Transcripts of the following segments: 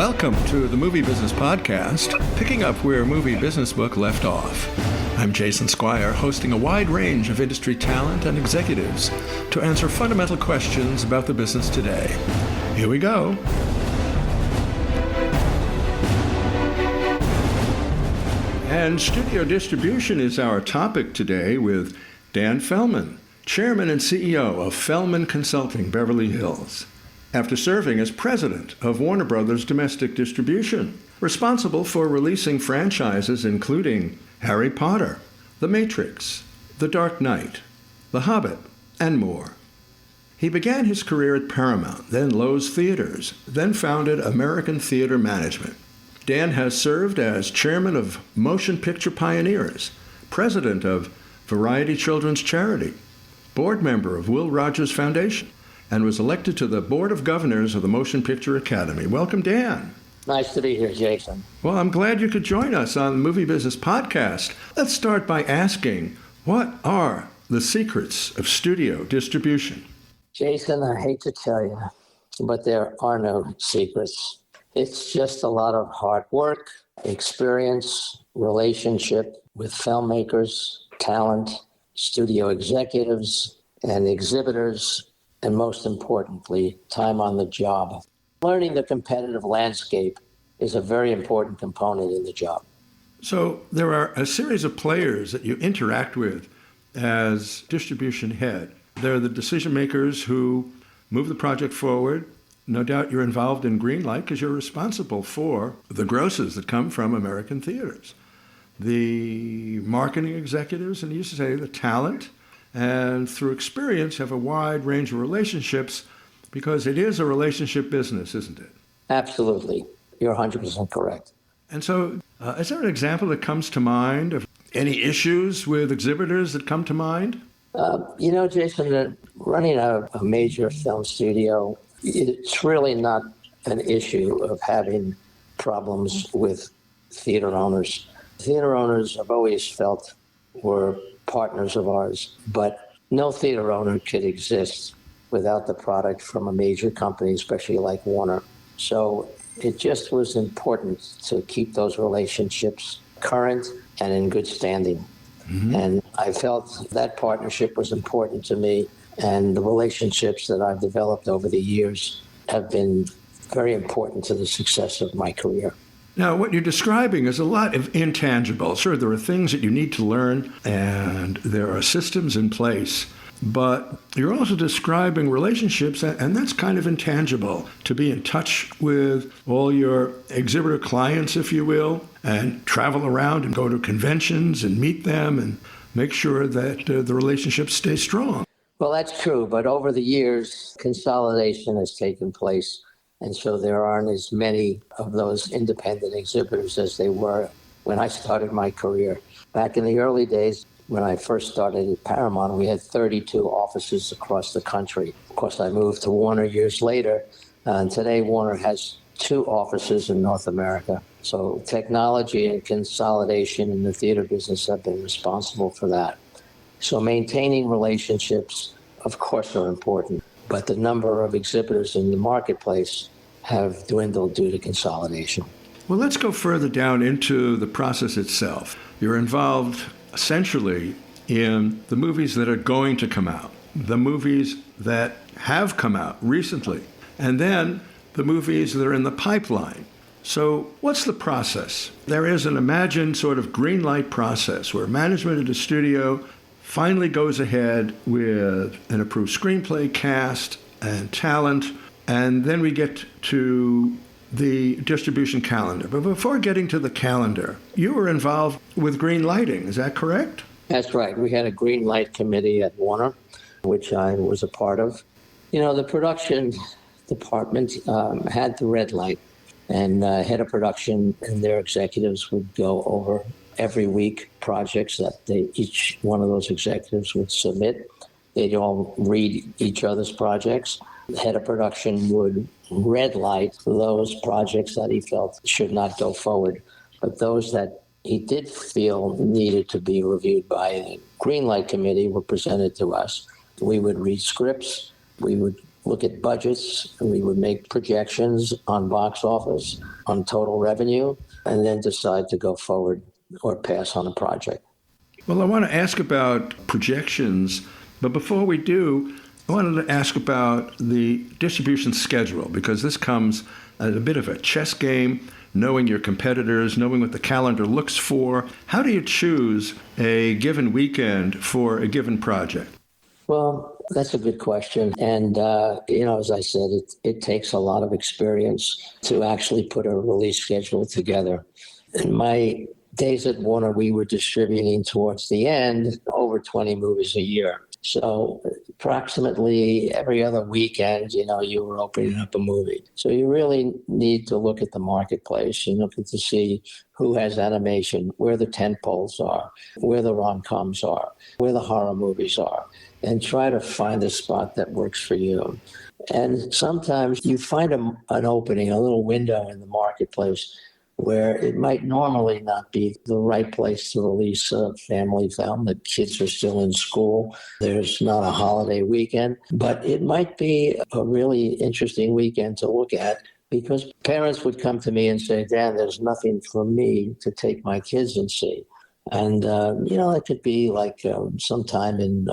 Welcome to the Movie Business Podcast, picking up where Movie Business Book left off. I'm Jason Squire, hosting a wide range of industry talent and executives to answer fundamental questions about the business today. Here we go. And studio distribution is our topic today with Dan Fellman, Chairman and CEO of Fellman Consulting, Beverly Hills, after serving as president of Warner Brothers Domestic Distribution, responsible for releasing franchises including Harry Potter, The Matrix, The Dark Knight, The Hobbit, and more. He began his career at Paramount, then Loews Theaters, then founded American Theater Management. Dan has served as chairman of Motion Picture Pioneers, president of Variety Children's Charity, board member of Will Rogers Foundation, and was elected to the Board of Governors of the Motion Picture Academy. Welcome, Dan. Nice to be here, Jason. Well, I'm glad you could join us on the Movie Business Podcast. Let's start by asking, what are the secrets of studio distribution? Jason, I hate to tell you, but there are no secrets. It's just a lot of hard work, experience, relationship with filmmakers, talent, studio executives, and exhibitors, and most importantly, time on the job. Learning the competitive landscape is a very important component in the job. So there are a series of players that you interact with as distribution head. They're the decision makers who move the project forward. No doubt you're involved in Greenlight because you're responsible for the grosses that come from American theaters. The marketing executives, and you used to say the talent, and through experience have a wide range of relationships because it is a relationship business, isn't it? Absolutely. You're 100% correct. And so is there an example that comes to mind of any issues with exhibitors that come to mind? Jason, running a major film studio, it's really not an issue of having problems with theater owners. Theater owners I've always felt were partners of ours, but no theater owner could exist without the product from a major company, especially like Warner. So it just was important to keep those relationships current and in good standing. Mm-hmm. And I felt that partnership was important to me, and the relationships that I've developed over the years have been very important to the success of my career. Now, what you're describing is a lot of intangible. Sure, there are things that you need to learn, and there are systems in place, but you're also describing relationships, and that's kind of intangible, to be in touch with all your exhibitor clients, if you will, and travel around and go to conventions and meet them and make sure that the relationships stay strong. Well, that's true, but over the years, consolidation has taken place. And so there aren't as many of those independent exhibitors as they were when I started my career. Back in the early days, when I first started at Paramount, we had 32 offices across the country. Of course, I moved to Warner years later, and today Warner has 2 offices in North America. So technology and consolidation in the theater business have been responsible for that. So maintaining relationships, of course, are important, but the number of exhibitors in the marketplace have dwindled due to consolidation. Well, let's go further down into the process itself. You're involved essentially in the movies that are going to come out, the movies that have come out recently, and then the movies that are in the pipeline. So what's the process? There is an imagined sort of green light process where management of the studio finally goes ahead with an approved screenplay, cast, and talent, and then we get to the distribution calendar. But before getting to the calendar, you were involved with green lighting, is that correct? That's right. We had a green light committee at Warner, which I was a part of. The production department had the red light, and head of production and their executives would go over every week projects that each one of those executives would submit. They'd all read each other's projects. The head of production would red light those projects that he felt should not go forward, but those that he did feel needed to be reviewed by the green light committee were presented to us. We would read scripts. We would look at budgets, and we would make projections on box office, on total revenue, and then decide to go forward or pass on a project. Well, I want to ask about projections, but before we do, I wanted to ask about the distribution schedule, because this comes as a bit of a chess game, knowing your competitors, knowing what the calendar looks for. How do you choose a given weekend for a given project? Well, that's a good question. And, as I said, it takes a lot of experience to actually put a release schedule together. In my days at Warner, we were distributing towards the end over 20 movies a year. So approximately every other weekend, you were opening up a movie. So you really need to look at the marketplace and look to see who has animation, where the tentpoles are, where the rom-coms are, where the horror movies are, and try to find a spot that works for you. And sometimes you find an opening, a little window in the marketplace where it might normally not be the right place to release a family film. The kids are still in school. There's not a holiday weekend, but it might be a really interesting weekend to look at, because parents would come to me and say, Dan, there's nothing for me to take my kids and see. And, it could be like sometime in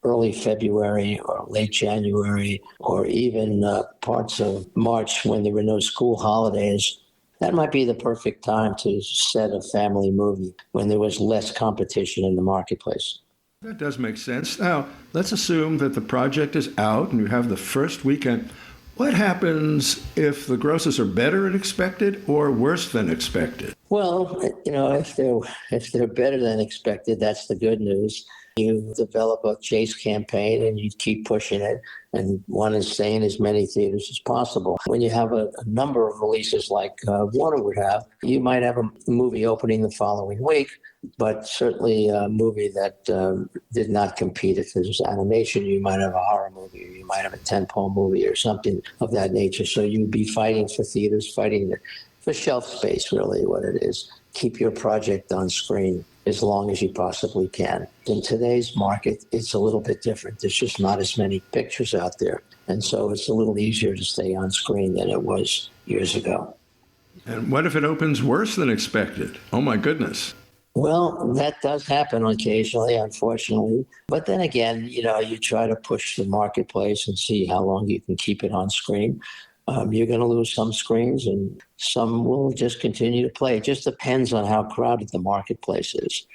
early February or late January, or even parts of March when there were no school holidays. That might be the perfect time to set a family movie when there was less competition in the marketplace. That does make sense. Now, let's assume that the project is out and you have the first weekend. What happens if the grosses are better than expected or worse than expected? Well, if they're better than expected, that's the good news. You develop a chase campaign and you keep pushing it and want to stay in as many theaters as possible. When you have a number of releases like Warner would have, you might have a movie opening the following week, but certainly a movie that did not compete. If there's animation, you might have a horror movie, or you might have a tentpole movie or something of that nature. So you'd be fighting for theaters, fighting for shelf space, really what it is. Keep your project on screen as long as you possibly can. In today's market, it's a little bit different. There's just not as many pictures out there. And so it's a little easier to stay on screen than it was years ago. And what if it opens worse than expected? Oh, my goodness. Well, that does happen occasionally, unfortunately. But then again, you try to push the marketplace and see how long you can keep it on screen. You're going to lose some screens and some will just continue to play. It just depends on how crowded the marketplace is.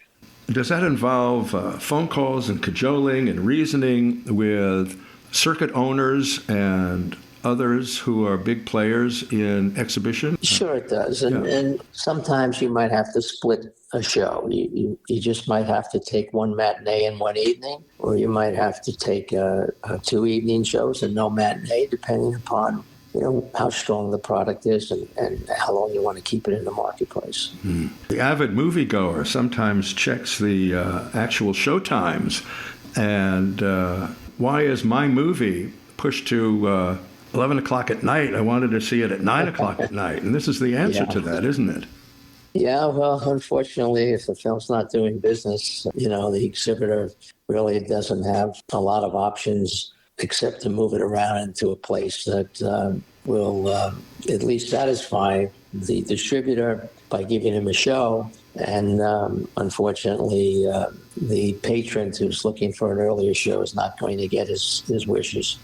Does that involve phone calls and cajoling and reasoning with circuit owners and others who are big players in exhibition? Sure it does. And sometimes you might have to split a show. You just might have to take one matinee and one evening, or you might have to take 2 evening shows and no matinee, depending upon how strong the product is and how long you want to keep it in the marketplace. The avid moviegoer sometimes checks the actual show times. And why is my movie pushed to 11 o'clock at night? I wanted to see it at 9 o'clock at night. And this is the answer to that, isn't it? Yeah, well, unfortunately, if the film's not doing business, the exhibitor really doesn't have a lot of options except to move it around into a place that will at least satisfy the distributor by giving him a show. And unfortunately, the patron who's looking for an earlier show is not going to get his wishes.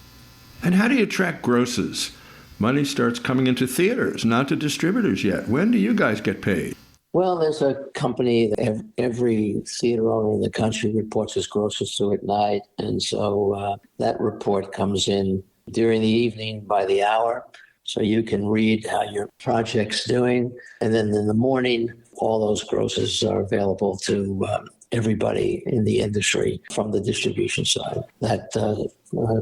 And how do you track grosses? Money starts coming into theaters, not to distributors yet. When do you guys get paid? Well, there's a company that every theater owner in the country reports its grosses to at night. And so that report comes in during the evening by the hour. So you can read how your project's doing. And then in the morning, all those grosses are available to everybody in the industry from the distribution side that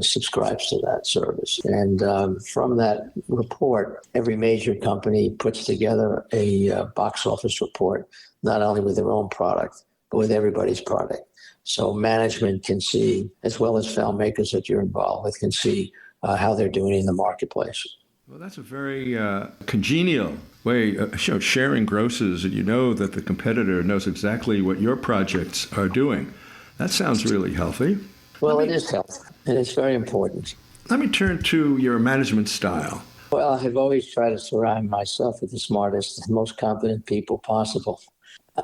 subscribes to that service. And from that report, every major company puts together a box office report, not only with their own product, but with everybody's product. So management can see, as well as filmmakers that you're involved with, can see how they're doing in the marketplace. Well, that's a very congenial way of sharing grosses, and you know that the competitor knows exactly what your projects are doing. That sounds really healthy. Well, it is healthy, and it's very important. Let me turn to your management style. Well, I've always tried to surround myself with the smartest and most competent people possible.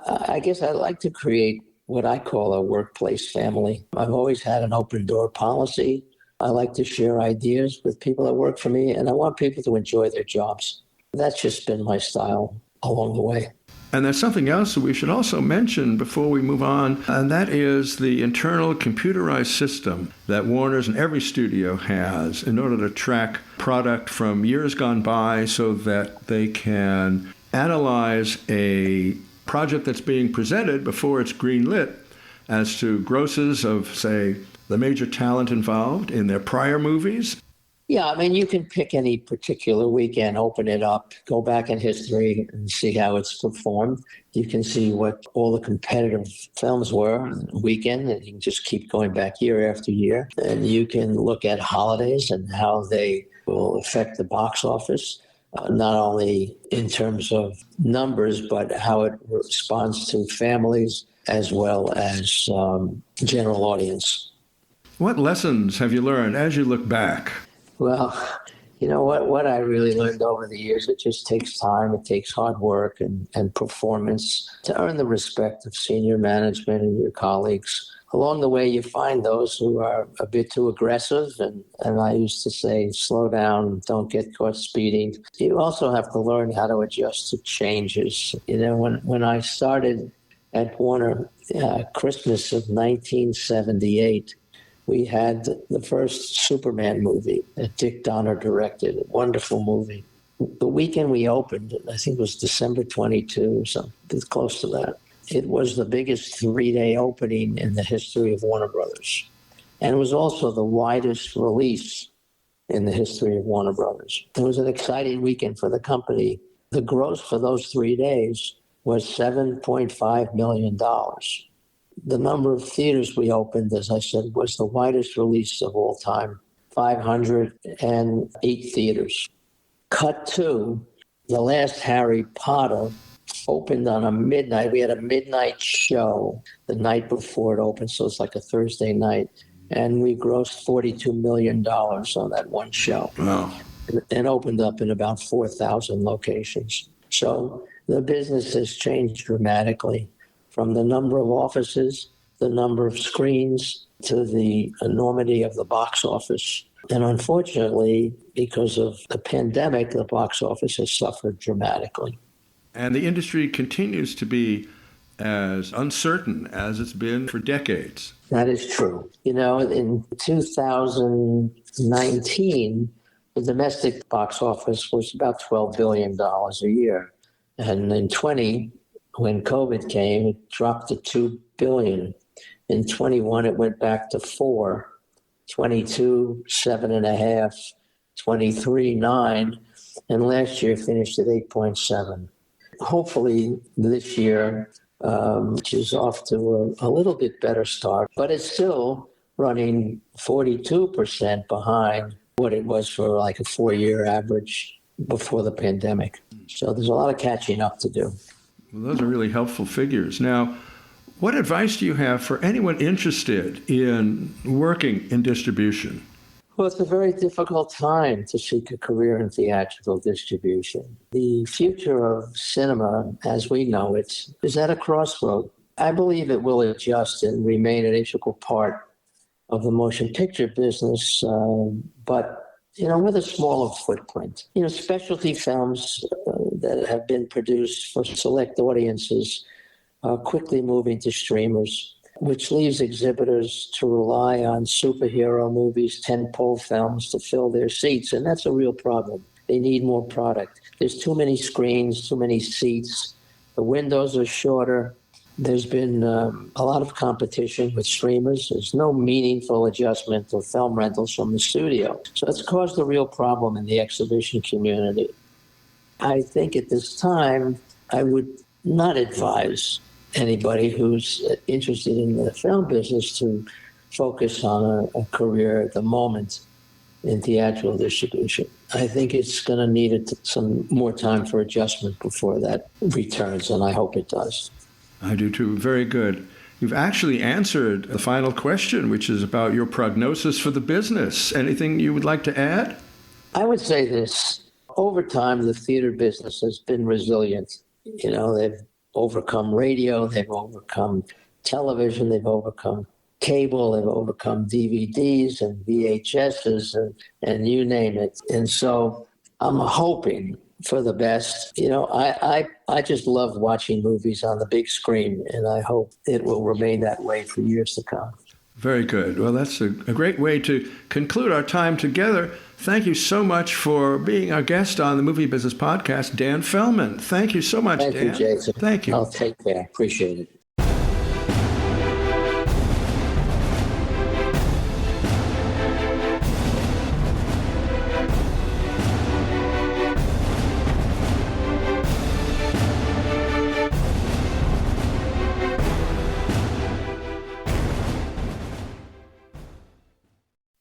I guess I like to create what I call a workplace family. I've always had an open door policy. I like to share ideas with people that work for me, and I want people to enjoy their jobs. That's just been my style along the way. And there's something else that we should also mention before we move on, and that is the internal computerized system that Warner's and every studio has in order to track product from years gone by so that they can analyze a project that's being presented before it's greenlit as to grosses of, say, the major talent involved in their prior movies. Yeah, I mean, you can pick any particular weekend, open it up, go back in history and see how it's performed. You can see what all the competitive films were on the weekend, and you can just keep going back year after year. And you can look at holidays and how they will affect the box office, not only in terms of numbers, but how it responds to families as well as general audience. What lessons have you learned as you look back? Well, you know what I really learned over the years, it just takes time, it takes hard work and performance to earn the respect of senior management and your colleagues. Along the way, you find those who are a bit too aggressive, and I used to say, slow down, don't get caught speeding. You also have to learn how to adjust to changes. You know, when I started at Warner, Christmas of 1978, we had the first Superman movie that Dick Donner directed, a wonderful movie. The weekend we opened, I think it was December 22 or something, close to that. It was the biggest three-day opening in the history of Warner Brothers. And it was also the widest release in the history of Warner Brothers. It was an exciting weekend for the company. The gross for those 3 days was $7.5 million. The number of theaters we opened, as I said, was the widest release of all time, 508 theaters. Cut to the last Harry Potter opened on a midnight. We had a midnight show the night before it opened, so it's like a Thursday night. And we grossed $42 million on that one show. Wow. And opened up in about 4,000 locations. So the business has changed dramatically, from the number of offices, the number of screens, to the enormity of the box office. And unfortunately, because of the pandemic, the box office has suffered dramatically. And the industry continues to be as uncertain as it's been for decades. That is true. You know, in 2019, the domestic box office was about $12 billion a year. And in 20, when COVID came, it dropped to $2 billion. In 21, it went back to 4. 22, 7.5. 23, 9. And last year finished at 8.7. Hopefully this year, which is off to a little bit better start, but it's still running 42% behind what it was for like a 4-year average before the pandemic. So there's a lot of catching up to do. Well, those are really helpful figures. Now, what advice do you have for anyone interested in working in distribution? Well, it's a very difficult time to seek a career in theatrical distribution. The future of cinema, as we know it, is at a crossroad. I believe it will adjust and remain an integral part of the motion picture business, but with a smaller footprint. Specialty films that have been produced for select audiences are quickly moving to streamers, which leaves exhibitors to rely on superhero movies, tentpole films to fill their seats, and that's a real problem. They need more product. There's too many screens, too many seats. The windows are shorter. There's been a lot of competition with streamers. There's no meaningful adjustment to film rentals from the studio. So it's caused a real problem in the exhibition community. I think at this time, I would not advise anybody who's interested in the film business to focus on a career at the moment in theatrical distribution. I think it's going to need some more time for adjustment before that returns, and I hope it does. I do too. Very good. you've actually answered the final question, which is about your prognosis for the business. Anything you would like to add? I would say this. Over time, the theater business has been resilient. They've overcome radio, they've overcome television, they've overcome cable, they've overcome DVDs and VHSs and you name it. And so I'm hoping for the best. I just love watching movies on the big screen, and I hope it will remain that way for years to come. Very good. Well, that's a great way to conclude our time together. Thank you so much for being our guest on the Movie Business Podcast, Dan Fellman. Thank you so much, Dan. Thank you, Jason. Thank you. I'll take care. Appreciate it.